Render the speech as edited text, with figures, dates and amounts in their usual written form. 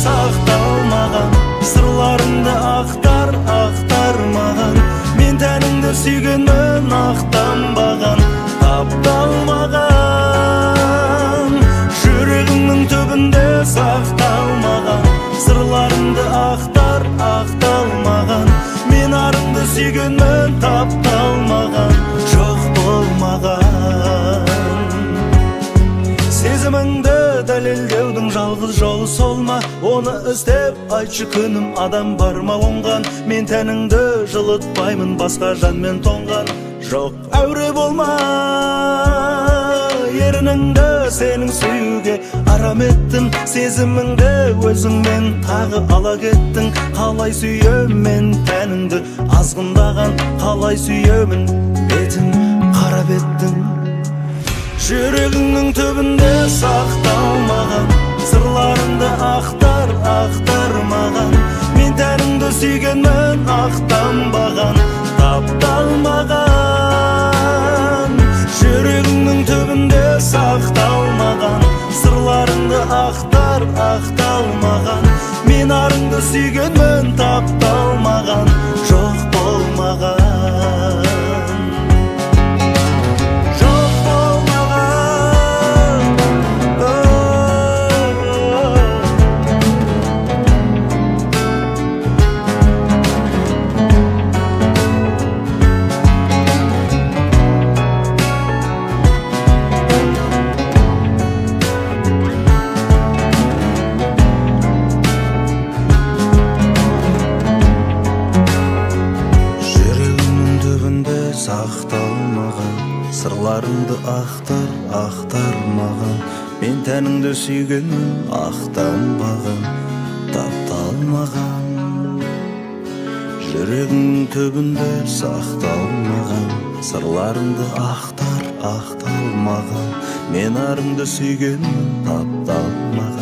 сақталмаған, сырларыңды ақтармаған, мен тәніңді сүйгенмін ақтанбаған, тапталмаған. Жүрегіңнің түбінде сақталмаған, сырларыңды ақталмаған, мен арыңды сүйгенмін тапталмаған, жоқ болмаған. Сезіміңді дәлелдеудің жалғыз жолы сол ма? Оны іздеп айтшы күнім, адам бар ма оңған? Мен тәніңді жылытпаймын, басқа жанмен тоңған. Жоқ, әуре болма, ерініңді сенің сүюге арам еттім. Сезіміңді өзіңмен тағы ала кеттің. Қалай сүйемін тәніңді азғындаған, қалай сүйемін бетін қарап еттің. Жүрегіңнің түбінде сақталмаған, сырларыңды ақтармаған, мен тәніңді сүйгенмін ақтанбаған, тапталмаған. Жүрегіңнің түбінде сақталмаған, сырларыңды ақталмаған, мен арыңды сүйгенмін тапталмаған, жоқ болмаған. Сақталмаған, сырларыңды ақтармаған, мен тәніңді сүйгенмін ақтанбаған, тапталмаған. Жүрегіңнің түбінде сақталмаған, сырларыңды ақтармаған, мен арыңды сүйгенмін тапталмаған.